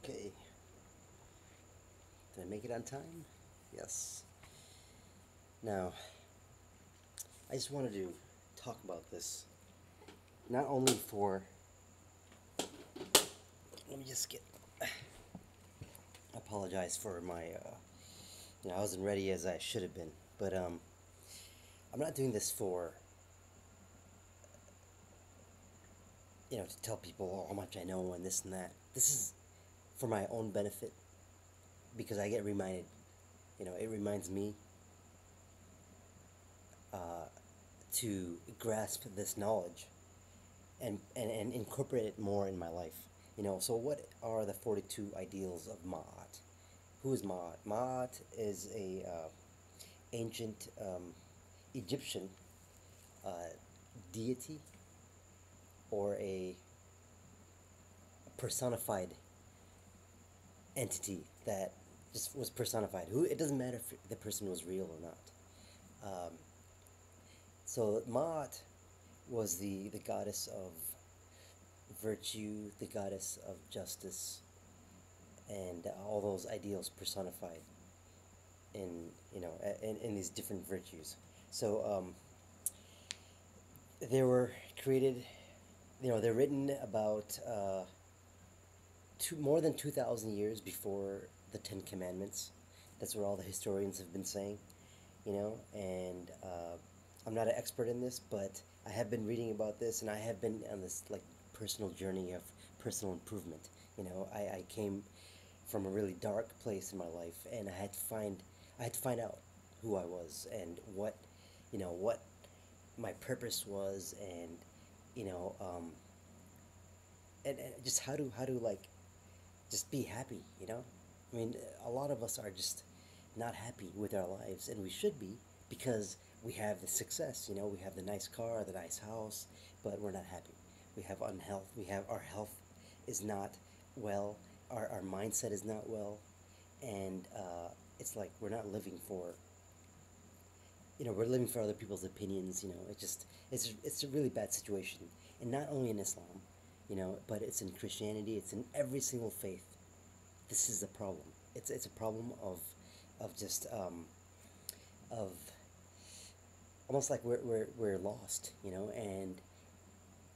Okay, did I make it on time? Yes. Now, I just wanted to talk about this, not only for. Let me just get. I apologize for my. I wasn't ready as I should have been, but I'm not doing this for. To tell people how much I know and this and that. This is for my own benefit because I get reminded. It reminds me uh, to grasp this knowledge and incorporate it more in my life. So what are the 42 ideals of Maat? Who is Maat? Maat is a ancient Egyptian uh, deity or a personified entity that just was personified. Who it doesn't matter if the person was real or not. So Maat was the goddess of virtue, the goddess of justice, and all those ideals personified in in these different virtues. So they were created. They're written about more than 2,000 years before the Ten Commandments. That's what all the historians have been saying. And I'm not an expert in this, but I have been reading about this, and I have been on this like personal journey of personal improvement. I came from a really dark place in my life, and I had to find out who I was and what my purpose was, and you know, um, and just how to like just be happy. I mean, a lot of us are just not happy with our lives, and we should be because we have the success. We have the nice car, the nice house, but we're not happy. We have unhealth. We have our health is not well. Our mindset is not well, and it's like we're not living for. We're living for other people's opinions. It's a really bad situation, and not only in Islam, but it's in Christianity. It's in every single faith. This is a problem. It's a problem of just of almost like we're lost, and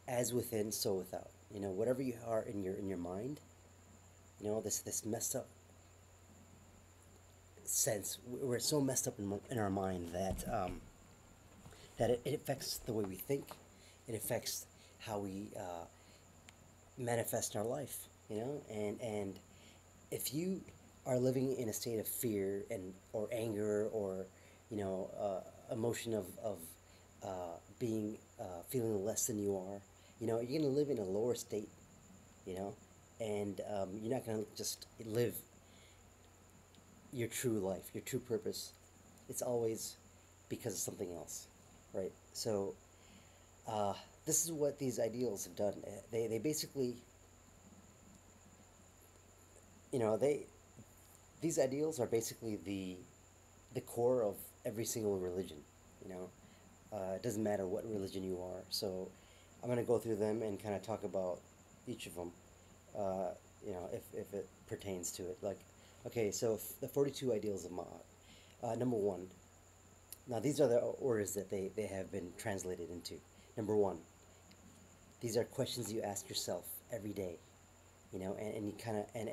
as within, so without. Whatever you are in your mind, this messed up sense. We're so messed up in our mind that it affects the way we think. It affects how we manifest in our life. And if you are living in a state of fear and or anger or emotion of being feeling less than you are, you're gonna live in a lower state, and you're not gonna just live your true life, your true purpose. It's always because of something else, right? So uh, this is what these ideals have done. They basically, they these ideals are basically the core of every single religion. It doesn't matter what religion you are. So I'm gonna go through them and kind of talk about each of them. Uh, if it pertains to it. Like, okay, so the 42 ideals of Ma'at. Number one. Now these are the orders that they have been translated into. Number one. These are questions you ask yourself every day. And you kind of and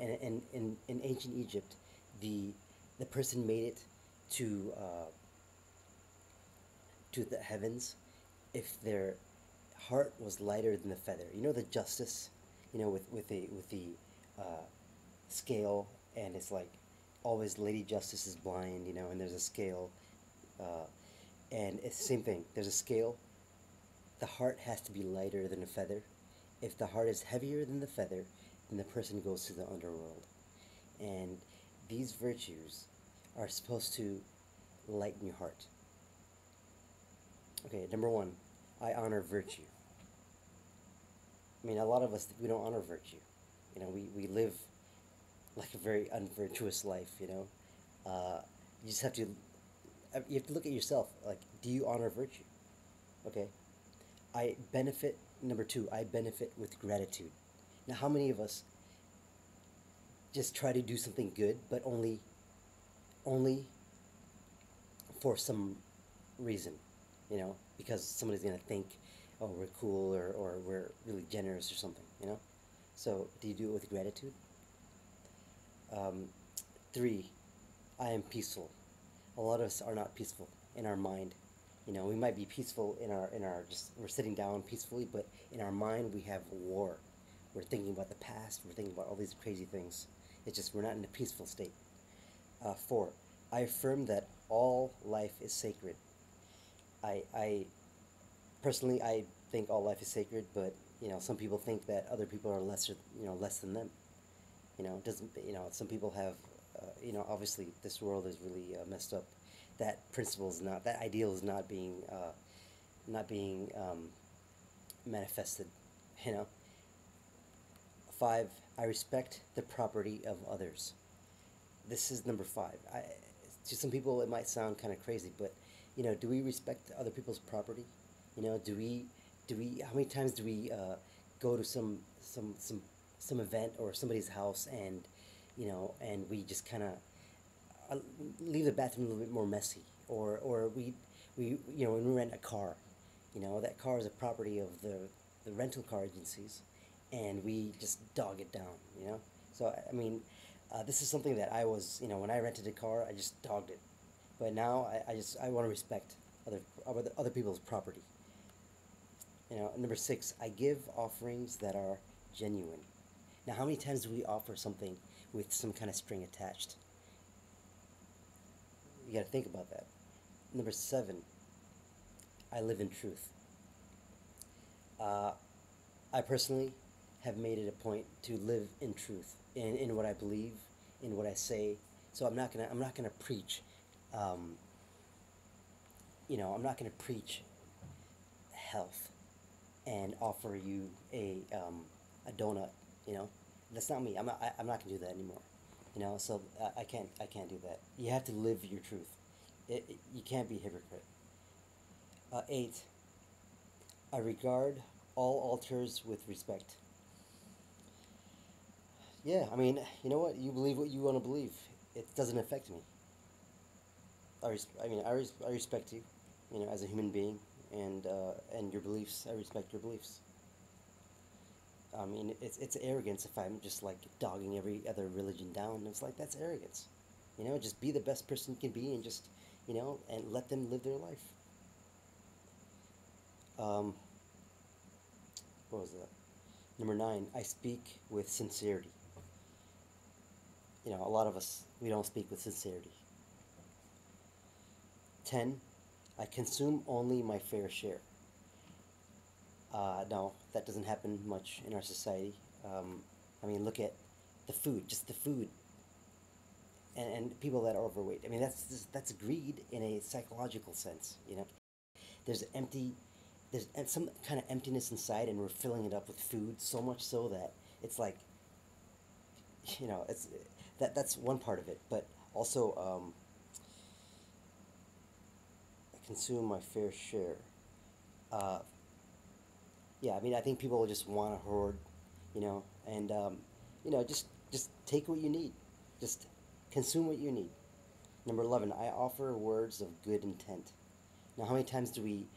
in ancient Egypt, the person made it to the heavens if their heart was lighter than the feather. The justice, with the scale, and it's like always Lady Justice is blind, and there's a scale, uh, and it's the same thing. There's a scale. The heart has to be lighter than a feather. If the heart is heavier than the feather, then the person goes to the underworld. And these virtues are supposed to lighten your heart. Okay, number one, I honor virtue. I mean, a lot of us, we don't honor virtue. We live like a very unvirtuous life, you just have to, you have to look at yourself. Like, do you honor virtue? Okay, I benefit. Number two, I benefit with gratitude. Now, how many of us just try to do something good, but only for some reason, because somebody's gonna think, oh, we're cool, or we're really generous or something, So, do you do it with gratitude? Um, Three, I am peaceful. A lot of us are not peaceful in our mind. We might be peaceful in our just we're sitting down peacefully, but in our mind we have war. We're thinking about the past. We're thinking about all these crazy things. It's just we're not in a peaceful state. Four, I affirm that all life is sacred. I personally I think all life is sacred, but some people think that other people are less than them. Doesn't some people have obviously this world is really messed up. That principle is not that ideal is not being manifested. You know. Five, I respect the property of others. This is number five. To some people it might sound kind of crazy, but do we respect other people's property? Do we how many times do we go to some event or somebody's house, and we just kind of uh, leave the bathroom a little bit more messy, or we when we rent a car, that car is a property of the rental car agencies, and we just dog it down, so I mean, this is something that I was, when I rented a car, I just dogged it, but now I want to respect other people's property. Number six, I give offerings that are genuine. Now, how many times do we offer something with some kind of string attached? You got to think about that. Number seven, I live in truth. Uh, I personally have made it a point to live in truth, in what I believe, in what I say. So I'm not gonna preach. Um, I'm not gonna preach health and offer you a donut. You know, that's not me. I'm not gonna do that anymore. So I can't do that. You have to live your truth. You can't be a hypocrite. Eight, I regard all altars with respect. Yeah, I mean, you know what? You believe what you want to believe. It doesn't affect me. I respect you, as a human being, and your beliefs. I respect your beliefs. I mean, it's arrogance if I'm just like dogging every other religion down. It's like that's arrogance. Just be the best person you can be, and just and let them live their life. Um, what was that? Number nine, I speak with sincerity. A lot of us we don't speak with sincerity. 10, I consume only my fair share. No, that doesn't happen much in our society. I mean, look at the food, just the food, and people that are overweight. I mean, that's greed in a psychological sense. There's empty, there's some kind of emptiness inside, and we're filling it up with food so much so that it's like, it's that's one part of it, but also I consume my fair share. Uh, yeah, I mean, I think people just want to hoard, and just take what you need, just consume what you need. Number 11, I offer words of good intent. Now, how many times do we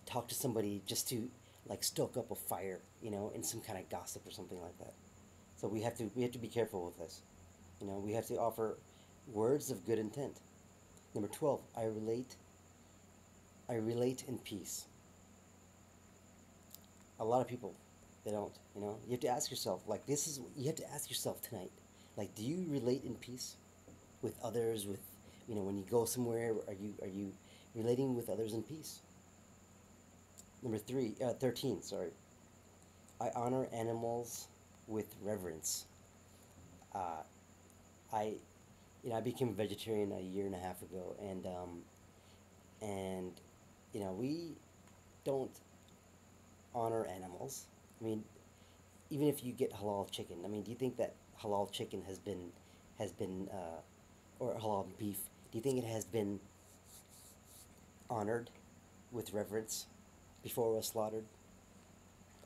talk to somebody just to like stoke up a fire, in some kind of gossip or something like that? So we have to be careful with this. We have to offer words of good intent. Number 12, I relate in peace. A lot of people, they don't. You have to ask yourself, like, you have to ask yourself tonight, like, do you relate in peace with others? With when you go somewhere, are you relating with others in peace? Number 13, sorry. I honor animals with reverence. uh, I I became a vegetarian a year and a half ago, and we don't honor animals. I mean, even if you get halal chicken, I mean, do you think that halal chicken or halal beef? Do you think it has been honored? with reverence before it was slaughtered.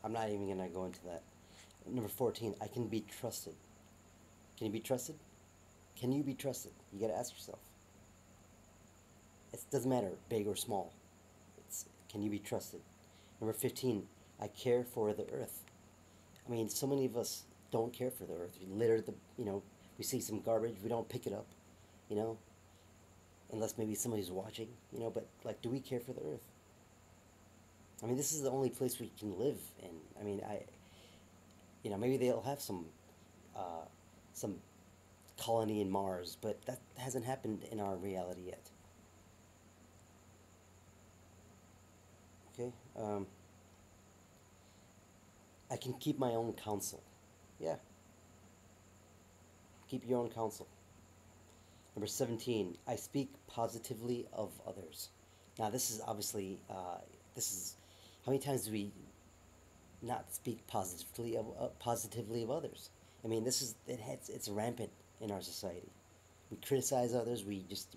I'm not even gonna go into that. Number 14, I can be trusted. Can you be trusted? Can you be trusted? You gotta ask yourself. It doesn't matter, big or small. It's can you be trusted? Number 15, I care for the earth. I mean, so many of us don't care for the earth. We litter the, we see some garbage, we don't pick it up, you know, unless maybe somebody's watching, but like, do we care for the earth? I mean, this is the only place we can live in. I mean, maybe they'll have some colony in Mars, but that hasn't happened in our reality yet. Okay, I can keep my own counsel. Yeah, keep your own counsel. Number 17, I speak positively of others. Now, this is obviously, this is, how many times do we not speak positively of others? I mean, it's rampant in our society. We criticize others. We just,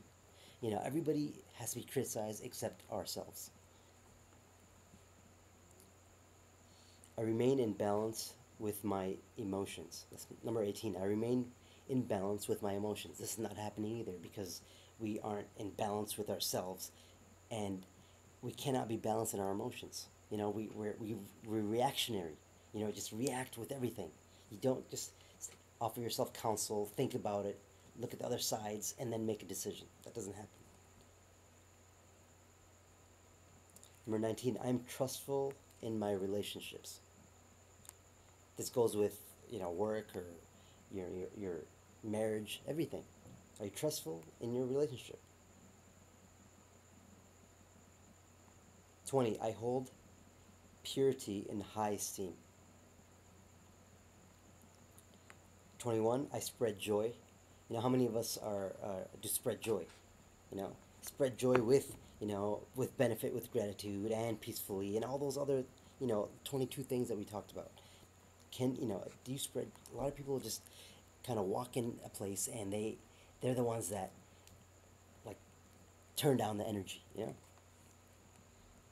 everybody has to be criticized except ourselves. I remain in balance with my emotions. That's number 18. I remain in balance with my emotions. This is not happening either because we aren't in balance with ourselves, and we cannot be balanced in our emotions. We're reactionary. Just react with everything. You don't just offer yourself counsel, think about it, look at the other sides, and then make a decision. That doesn't happen. Number 19, I'm trustful in my relationships. This goes with, work or your marriage, everything. Are you trustful in your relationship? 20, I hold purity in high esteem. 21, I spread joy. How many of us do spread joy? Spread joy with benefit, with gratitude, and peacefully, and all those other, 22 things that we talked about. Do you spread? A lot of people just kind of walk in a place and they're the ones that like turn down the energy.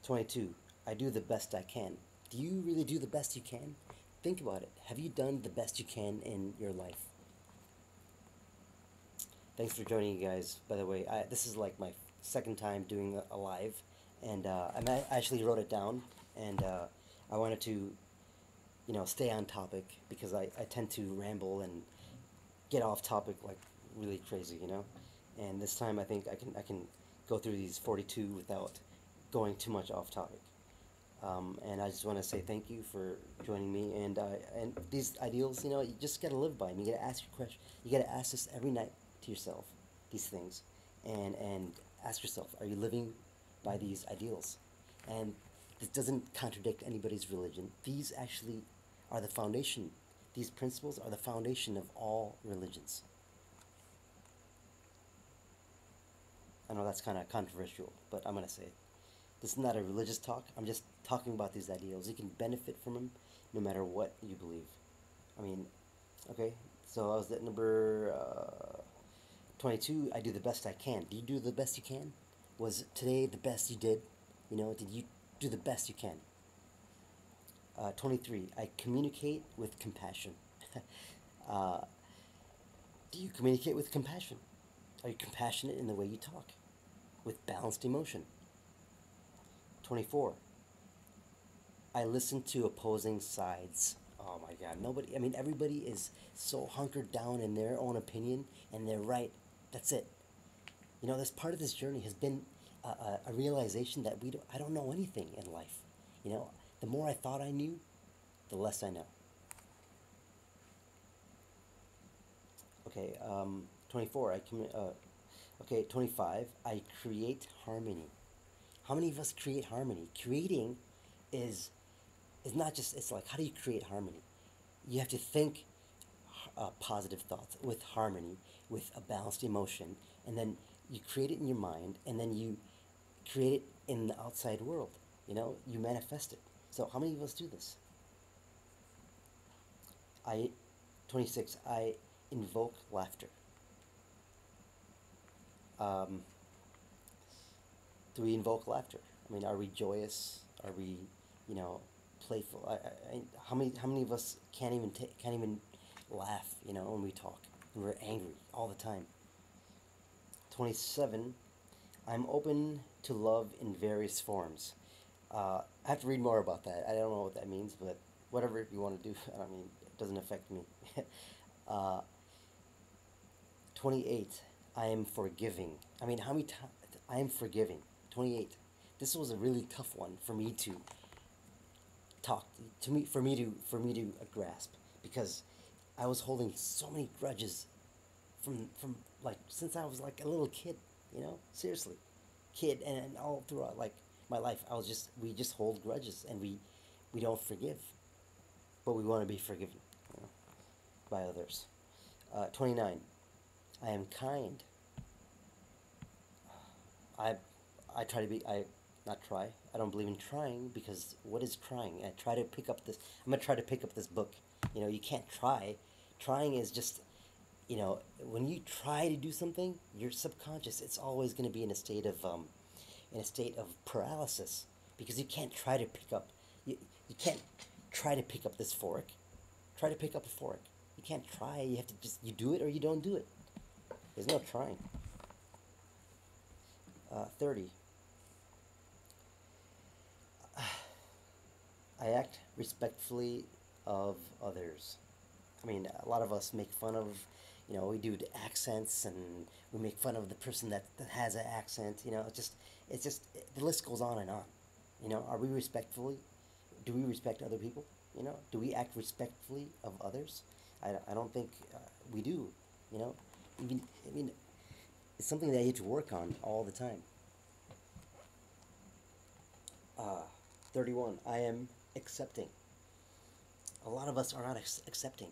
22, I do the best I can. Do you really do the best you can? Think about it. Have you done the best you can in your life? Thanks for joining, you guys. By the way, this is like my second time doing a live, and I actually wrote it down, and I wanted to, stay on topic because I tend to ramble and get off topic like really crazy, And this time I think I can go through these 42 without going too much off topic. And I just want to say thank you for joining me. And these ideals, you just gotta live by them. You gotta ask your question. You gotta ask this every night to yourself. These things, and ask yourself: are you living by these ideals? And this doesn't contradict anybody's religion. These actually are the foundation. These principles are the foundation of all religions. I know that's kind of controversial, but I'm gonna say it. This is not a religious talk. I'm just talking about these ideals. You can benefit from them no matter what you believe. I mean, okay, so I was at number 22. I do the best I can. Do you do the best you can? Was today the best you did? Did you do the best you can? 23. I communicate with compassion. uh, do you communicate with compassion? Are you compassionate in the way you talk? With balanced emotion? 24. I listen to opposing sides. Oh my God, everybody is so hunkered down in their own opinion and they're right. That's it. This part of this journey has been a realization that I don't know anything in life. The more I thought I knew, the less I know. Okay, 24. Okay, 25. I create harmony. How many of us create harmony? Creating is not just, it's like, how do you create harmony? You have to think positive thoughts with harmony, with a balanced emotion, and then you create it in your mind, and then you create it in the outside world. You manifest it. So how many of us do this? 26, I invoke laughter. Do we invoke laughter? I mean, are we joyous? Are we, you know, playful? How many of us can't even laugh, when we talk, and we're angry all the time. 27. I'm open to love in various forms. I have to read more about that. I don't know what that means, but whatever you want to do, I mean, it doesn't affect me. uh, 28. I am forgiving. I mean, how many times? I am forgiving. 28. This was a really tough one for me to talk to me for me to grasp, because I was holding so many grudges from like since I was like a little kid, seriously, kid, and all throughout like my life. We just hold grudges, and we don't forgive, but we want to be forgiven, you know, by others. 29. I am kind. I I try to be I not try. I don't believe in trying, because what is trying? I try to pick up this. I'm gonna try to pick up this book. You can't try. Trying is just, when you try to do something, your subconscious, it's always going to be in a state of paralysis, because you can't try to pick up you can't try to pick up this fork. Try to pick up a fork. You can't try. You have to just, you do it or you don't do it. There's no trying. 30. I act respectfully of others. I mean, a lot of us make fun of, we do the accents, and we make fun of the person that has an accent. The list goes on and on. Are we respectfully? Do we respect other people? Do we act respectfully of others? I don't think we do. You know, Even, I mean, it's something that you have to work on all the time. Uh, 31. I am accepting. A lot of us are not accepting.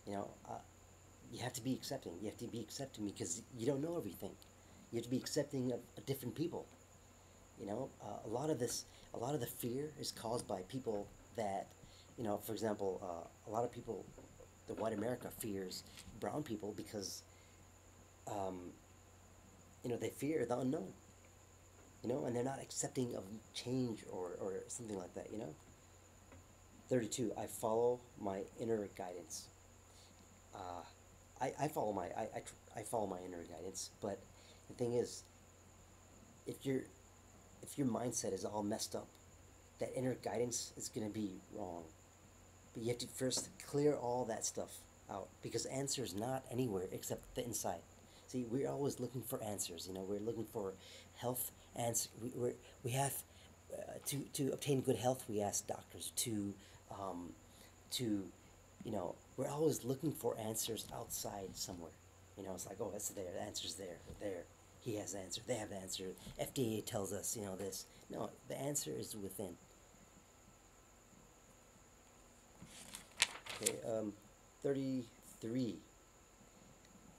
You know, uh, you have to be accepting. You have to be accepting, because you don't know everything. You have to be accepting of different people. A lot of the fear is caused by people that, for example, a lot of people, the white America fears brown people, because, um, they fear the unknown. And they're not accepting of change, or something like that. 32. I follow my inner guidance. Uh, I follow my inner guidance, but the thing is, if your if your mindset is all messed up, that inner guidance is gonna be wrong. But you have to first clear all that stuff out, because answer is not anywhere except the inside. See, we're always looking for answers. We're looking for health answer. We have to obtain good health. We ask doctors um, to we're always looking for answers outside somewhere. It's like, oh, it's there. The answer's there. There. He has the answer. They have the answer. FDA tells us, this. No, the answer is within. Okay. 33.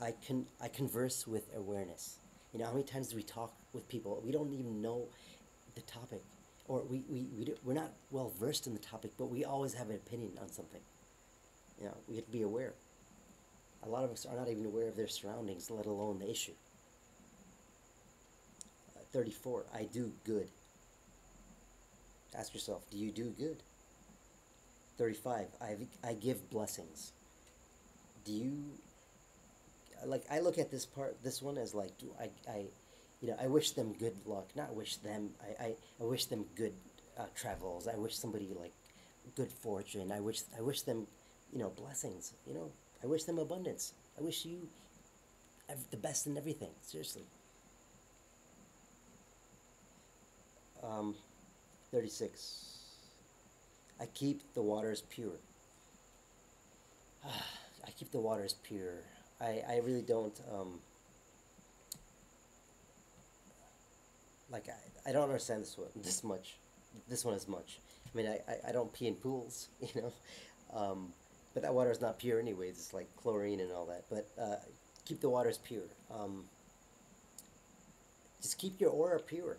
I converse with awareness. How many times do we talk with people, we don't even know the topic, or we're not well versed in the topic, but we always have an opinion on something. We have to be aware. A lot of us are not even aware of their surroundings, let alone the issue. 34. I do good. Ask yourself, do you do good? 35. I give blessings. Do you, like, I look at this one as like, I wish them good luck. Not wish them, I wish them good travels. I wish somebody like good fortune. I wish them, blessings. I wish them abundance. I wish you the best in everything. Seriously. 36. I keep the waters pure. I keep the waters pure. I really don't, like, I don't understand this one as much. I mean, I don't pee in pools, but that water is not pure anyways. It's like chlorine and all that. But keep the waters pure. Just keep your aura pure,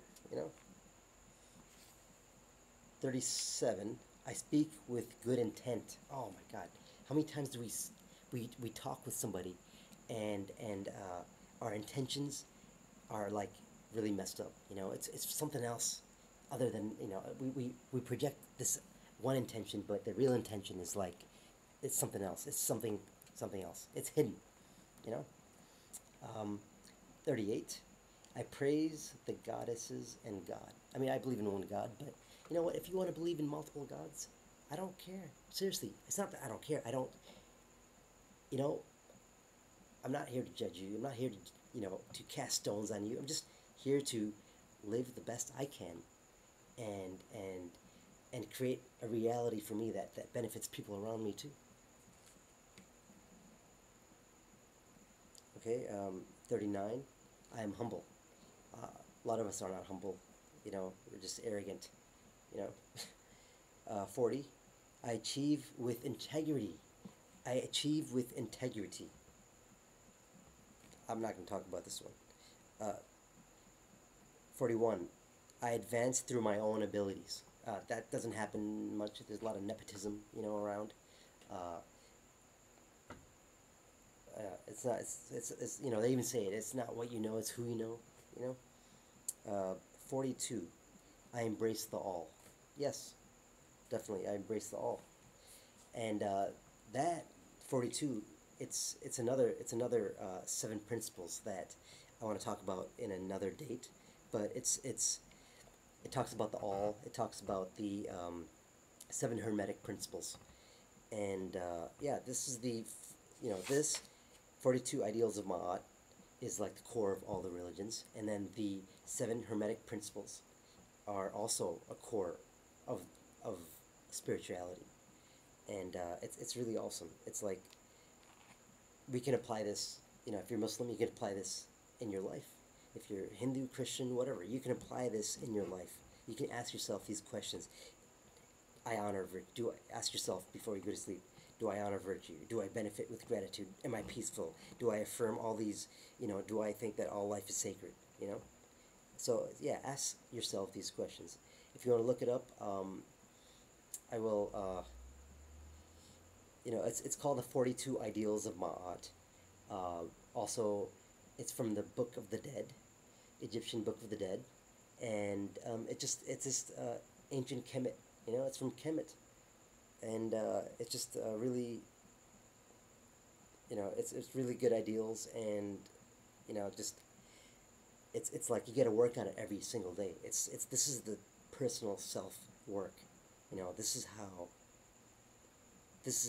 37. I speak with good intent. Oh my God, how many times do we talk with somebody, and our intentions are like really messed up. It's something else. other than, we project this one intention, but the real intention is like it's something else. It's something else. It's hidden, you know. Um, 38. I praise the goddesses and God. I mean, I believe in one God, but you know what? If you want to believe in multiple gods, I don't care. Seriously, it's not that I don't care. I don't. You know, I'm not here to judge you. I'm not here to, to cast stones on you. I'm just here to live the best I can, and create a reality for me that benefits people around me too. Okay, 39. I am humble. A lot of us are not humble. We're just arrogant. You know. 40. I achieve with integrity. I achieve with integrity. I'm not going to talk about this one. 41. I advance through my own abilities. That doesn't happen much. There's a lot of nepotism, around. Uh, it's not. It's they even say it. It's not what you know. It's who you know. You know. 42. I embrace the all. Yes, definitely. I embrace the all. And that 42. It's another 7 principles that I want to talk about in another date. But it talks about the all. It talks about the 7 hermetic principles. And yeah, this is this 42 ideals of Ma'at is like the core of all the religions. And then the 7 hermetic principles are also a core of spirituality. And it's really awesome. It's like we can apply this. If you're Muslim, you can apply this in your life. If you're Hindu, Christian, whatever, you can apply this in your life. You can ask yourself these questions. I honor virtue. Ask yourself before you go to sleep. Do I honor virtue? Do I benefit with gratitude? Am I peaceful? Do I affirm all these? Do I think that all life is sacred? So yeah, ask yourself these questions. If you want to look it up, I will. It's called the 42 Ideals of Ma'at. Also, it's from the Book of the Dead, Egyptian Book of the Dead, and it's this ancient Kemet. It's from Kemet, and it's just really, it's really good ideals, and just it's like you got to work on it every single day. This is the personal self work. This is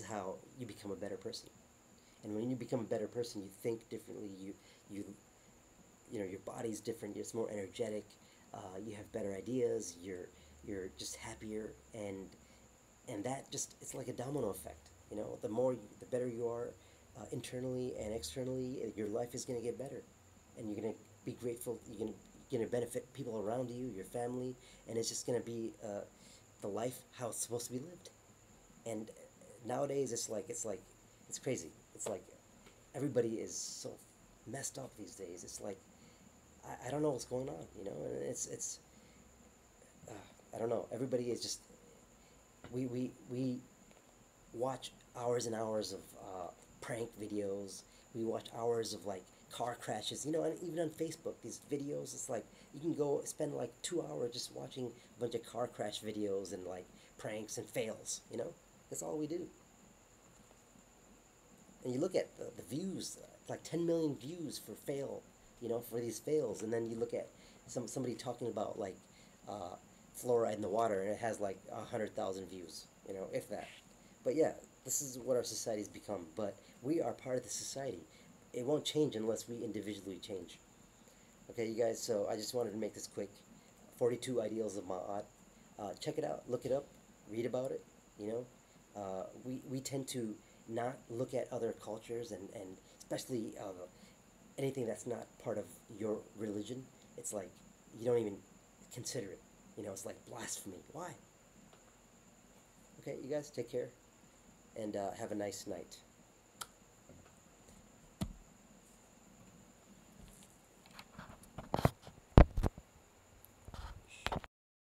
how you become a better person. And when you become a better person, you think differently. Your body's different. It's more energetic. You have better ideas. You're just happier, and that just it's like a domino effect. The better you are, internally and externally, your life is gonna get better, and you're gonna be grateful. You're gonna benefit people around you, your family, and it's just gonna be the life how it's supposed to be lived. And nowadays, it's crazy. It's like everybody is so messed up these days. It's like I don't know what's going on, and it's I don't know. Everybody is just we watch hours and hours of prank videos. We watch hours of like car crashes, and even on Facebook, these videos. It's like you can go spend like 2 hours just watching a bunch of car crash videos and like pranks and fails. That's all we do. And you look at the views, like 10 million views for these fails, and then you look at somebody talking about like fluoride in the water, and it has like 100,000 views, if that. But yeah, this is what our society's become. But we are part of the society. It won't change unless we individually change. Okay, you guys. So I just wanted to make this quick. 42 Ideals of Ma'at. Check it out. Look it up. Read about it. We tend to not look at other cultures and especially anything that's not part of your religion. It's like you don't even consider it. It's like blasphemy. Why? Okay, you guys take care and have a nice night.